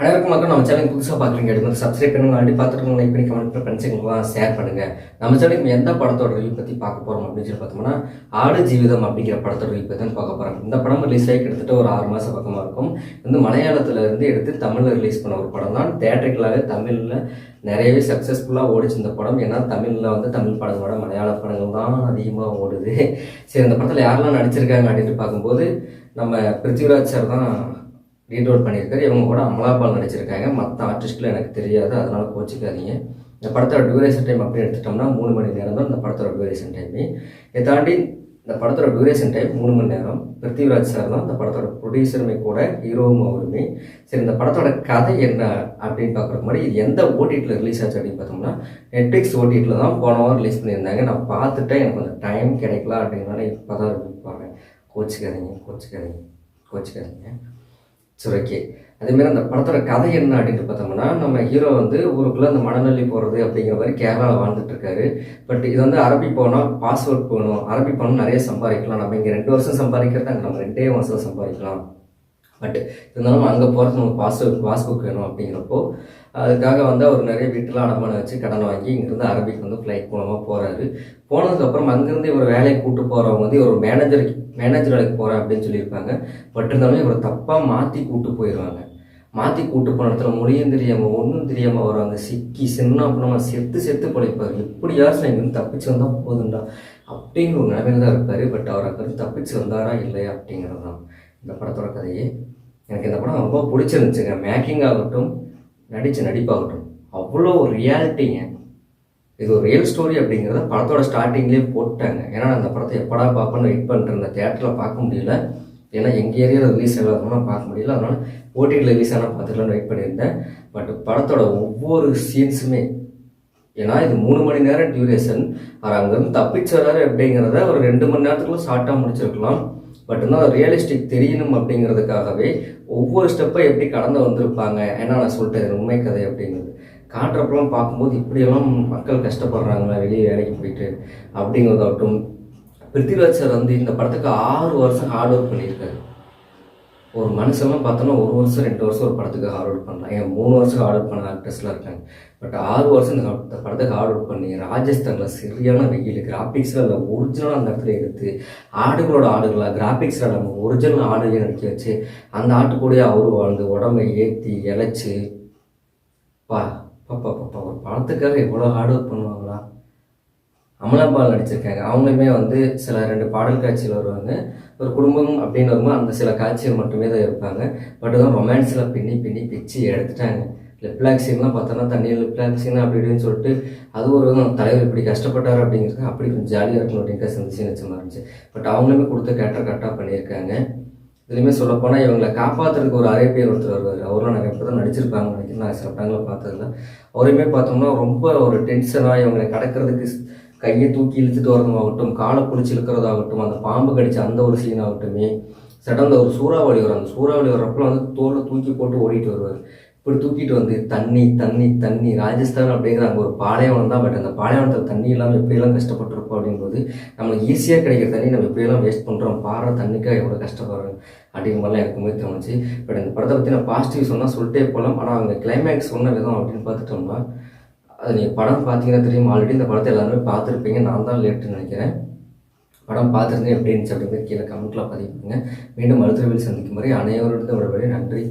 அனைவருக்கும் மக்கள் நம்ம சேனல் புதுசாக பார்க்குறீங்க எடுத்து சப்ஸ்கிரைப் பண்ணுங்க, ஆல்ரெடி பார்த்துட்டு லைக் பண்ணி கமெண்ட் பண்ணி ஃப்ரெண்ட்ஸுங்களுக்குலாம் ஷேர் பண்ணுங்கள். நம்ம சேனலுக்கு எந்த படத்தோட ரிவ்யூ பற்றி பார்க்க போகிறோம் அப்படின்னு சொல்லி பார்த்தோம்னா, ஆடு ஜீவிதம் அப்படிங்கிற படத்தோட ரிவ்யூ பற்றி தான் பார்க்க போகிறோம். இந்த படம் ரிலீஸ் ஆகி கிட்டத்தட்ட ஒரு 6 மாதம் பக்கமாக இருக்கும். வந்து மலையாளத்தில் இருந்து எடுத்து தமிழில் ரிலீஸ் பண்ண ஒரு படம் தான். தேட்டருக்களாக தமிழில் நிறையவே சக்ஸஸ்ஃபுல்லாக ஓடிச்சு இந்த படம். ஏன்னா தமிழில் வந்து தமிழ் படங்களோட மலையாள படங்கள் தான் அதிகமாக ஓடுது. சரி, இந்த படத்தில் யாரெல்லாம் நடிச்சிருக்காங்க அப்படின்னு பார்க்கும்போது நம்ம பிருத்திவிராஜ் சார் தான் லீட் அவுட் பண்ணியிருக்காரு. இவங்க கூட அமலாபால் நடிச்சிருக்காங்க. மற்ற ஆர்டிஸ்ட்லாம் எனக்கு தெரியாது, அதனால கோச்சிக்காதீங்க. இந்த படத்தோட டியூரேஷன் டைம் அப்படின்னு எடுத்துட்டோம்னா 3 மணி நேரம் தான் இந்த படத்தோட டியூரேஷன் டைமு. இதை தாண்டி இந்த படத்தோட டியூரேஷன் டைம் 3 மணி நேரம். பிருத்திவிராஜ் சார் தான் இந்த படத்தோட ப்ரொடியூசருமே கூட, ஹீரோவும் அவருமே. சரி, இந்த படத்தோட கதை என்ன அப்படின்னு பார்க்குறதுக்கு முன்னாடி இது எந்த ஓடிடியில் ரிலீஸ் ஆச்சு அப்படின்னு பார்த்தோம்னா, நெட்ஃப்ளிக்ஸ் ஓடிடியில் தான் போன வாரம் ரிலீஸ் பண்ணியிருந்தாங்க. நான் பார்த்துட்டேன், எனக்கு கொஞ்சம் டைம் கிடைக்கல அப்படின்னால இப்போ தான் ரிவ்யூ பார்க்குறேன். கோச்சிக்காதீங்க. சரி, ஓகே. அதேமாதிரி அந்த படத்தோட கதை என்ன அப்படின்னு பார்த்தோம்னா, நம்ம ஹீரோ வந்து ஊருக்குள்ளே அந்த மணநெல்லி போகிறது அப்படிங்கிற மாதிரி கேரளாவில் வாழ்ந்துட்டு இருக்காரு. பட் இது வந்து அரபி போனால் பாஸ்போர்ட் போகணும், அரபி போனால் நிறைய சம்பாதிக்கலாம். நம்ம இங்கே 2 வருஷம் சம்பாதிக்கிறது அங்கே நம்ம 2 வருஷம் சம்பாதிக்கலாம். பட் இருந்தாலும் அங்கே போகிறது நம்ம பாஸ்புக் வேணும். அப்படிங்கிறப்போ அதுக்காக வந்து அவர் நிறைய வீட்டில் அடமானம் வச்சு கடன் வாங்கி இங்கேருந்து அரபிக்கு வந்து ஃப்ளைட் மூலமாக போகிறாரு. போனதுக்கப்புறம் அங்கேருந்து இவர் வேலையை கூட்டு போகிறவங்க வந்து இவர் மேனேஜர் வேலைக்கு போகிறேன் அப்படின்னு சொல்லியிருப்பாங்க. பட் இருந்தாலும் இவர் தப்பாக மாற்றி கூட்டு போயிடுவாங்க. மாற்றி கூட்டு போன இடத்துல மொழியும் தெரியாமல் ஒன்றும் தெரியாமல் அவர் அங்கே சிக்கி சின்ன செத்து பிழைப்பார். எப்படியாச்சும் இங்கேருந்து தப்பிச்சு வந்தால் போதுண்டா அப்படிங்கிற ஒரு நிலைமையில தான் இருப்பார். பட் அவர் அங்கே தப்பிச்சு வந்தாரா இல்லையா அப்படிங்கிறது தான் இந்த படத்தோட கதையே. எனக்கு இந்த படம் ரொம்ப பிடிச்சிருந்துச்சுங்க. மேக்கிங் ஆகட்டும், நடிப்பாகட்டும், அவ்வளோ ஒரு ரியாலிட்டிங்க. இது ஒரு ரியல் ஸ்டோரி அப்படிங்கிறத படத்தோட ஸ்டார்டிங்லேயே போட்டாங்க. ஏன்னா அந்த படத்தை எப்படா பார்ப்பேன்னு வெயிட் பண்ணிட்டு இருந்தேன். தேட்டரில் பார்க்க முடியல, ஏன்னா எங்கள் ஏரியாவில் ரிலீஸ் ஆகாதவங்கன்னா பார்க்க முடியல. அதனால் ஓடிடியில் ரிலீஸ் ஆனால் பார்த்துக்கலான்னு வெயிட் பண்ணியிருந்தேன். பட் படத்தோட ஒவ்வொரு சீன்ஸுமே, ஏன்னா இது 3 மணி நேரம் டியூரேஷன், அவர் அங்கேருந்து தப்பிச்சு வராரு அப்படிங்கிறத ஒரு 2 மணி நேரத்துக்குள்ள ஷார்ட்டாக முடிச்சிருக்கலாம். பட் இருந்தால் ரியலிஸ்டிக் தெரியணும் அப்படிங்கிறதுக்காகவே ஒவ்வொரு ஸ்டெப்பை எப்படி கடந்து வந்திருப்பாங்க. ஏன்னா நான் சொல்லிட்டேன் உண்மை கதை அப்படிங்கிறது காட்டுறப்பெல்லாம் பார்க்கும்போது இப்படியெல்லாம் மக்கள் கஷ்டப்படுறாங்களா வெளியே வேலைக்கு போயிட்டு அப்படிங்கிறதாகட்டும். பிருத்திவிராஜ் சார் வந்து இந்த படத்துக்கு 6 வருஷம் ஹார்ட் ஒர்க் பண்ணியிருக்காரு. ஒரு மனுஷெல்லாம் பார்த்தோன்னா 1 வருஷம் 2 வருஷம் ஒரு படத்துக்கு ஹார்ட் ஒர்க் பண்ணலாம். ஏன் 3 வருஷம் ஹார்ட் ஒர்க் பண்ண ஆக்டர்ஸ்லாம் இருக்காங்க. பட் 6 வருஷம் இந்த படத்துக்கு ஹார்ட் ஒர்க் பண்ணி ராஜஸ்தானில் சரியான வெயில், கிராஃபிக்ஸில் இல்லை ஒரிஜினலாக அந்த இடத்துல எடுத்து ஆடுகளாக கிராஃபிக்ஸில் நம்ம ஒரிஜினல் ஆடுகளையும் நடிக்க வச்சு அந்த ஆட்டுக்கூடயே அவரு வாழ்ந்து உடம்பை ஏற்றி இழைச்சி பாப்பா ஒரு படத்துக்காக எவ்வளோ ஹார்ட் ஒர்க் பண்ணுவாங்களா. அமலாபால் நடிச்சிருக்காங்க. அவங்களுமே வந்து சில 2 பாடல் காட்சியில் வருவாங்க. ஒரு குடும்பம் அப்படின்னு வரும்போது அந்த சில காட்சிகள் மட்டுமே தான் இருப்பாங்க. பட் தான் ரொமான்ஸில் பின்னி பிச்சு எடுத்துட்டாங்க. லிப்லாக் சீன்லாம் பார்த்தோன்னா தண்ணியில் லிப்லாக் சீன் அப்படி இப்படின்னு சொல்லிட்டு அது ஒரு தலைவர் இப்படி கஷ்டப்பட்டார் அப்படிங்கிறது அப்படி கொஞ்சம் ஜாலியாக இருக்கணும் அப்படிங்கிற அந்த சீன் வச்ச மாதிரி இருந்துச்சு. பட் அவங்களுமே கொடுத்த கேரக்டர் கரெக்டாக பண்ணியிருக்காங்க. இதுலேயுமே சொல்லப்போனால் இவங்களை காப்பாற்றுறதுக்கு ஒரு அரேபியர் ஒருத்தர் வருவார். அவரும் நிறைய பேர் தான் நடிச்சிருப்பாங்க நினைக்கிறேன். நான் சில படங்களை பார்த்ததில்ல. அவரையுமே பார்த்தோம்னா ரொம்ப ஒரு டென்ஷனாக இவங்களை கடக்கிறதுக்கு கையை தூக்கி இழுத்துட்டு வரதாகட்டும், காலை பிடிச்சி இழுக்கிறதாகட்டும், அந்த பாம்பு கடிச்சு அந்த ஒரு சீன் ஆகட்டுமே, சடனில் ஒரு சூறாவளி வரும். அந்த சூறாவளி வர்றப்பெல்லாம் வந்து தோலில் தூக்கி போட்டு ஓடிட்டு வருவார். இப்படி தூக்கிட்டு வந்து தண்ணி ராஜஸ்தான் அப்படிங்கிற அங்கே ஒரு பாலைவனம் தான். பட் அந்த பாலைவனத்தில் தண்ணி இல்லாமல் எப்படியெல்லாம் கஷ்டப்பட்டுருப்போம் அப்படிங்கும்போது நம்மளுக்கு ஈஸியாக கிடைக்கிற தண்ணி நம்ம எப்படியெல்லாம் வேஸ்ட் பண்ணுறோம், பாடுற தண்ணிக்காக எவ்வளோ கஷ்டப்படுறோம் அப்படிங்கிற மாதிரிலாம் எனக்குமே தோணுச்சு. பட் இந்த படத்தை பற்றி நான் பாசிட்டிவ் சொன்னால் சொல்லிட்டே போகலாம். ஆனால் அவங்க கிளைமேக்ஸ் சொன்ன விதம் அப்படின்னு பார்த்துட்டோம்னா, அது நீங்கள் படம் பார்த்தீங்கன்னா தெரியும். ஆல்ரெடி இந்த படத்தை எல்லாருமே பார்த்துருப்பீங்க. நான் தான் லேட்டுன்னு நினைக்கிறேன். படம் பார்த்துருந்தேன் எப்படி இருந்துச்சு அப்படிங்கிறது கீழே கமெண்ட்டில் பதிவு பண்ணுங்கள். மீண்டும் அடுத்த வீடியோவில் சந்திக்கும் முறை அனைவரோட நன்றி.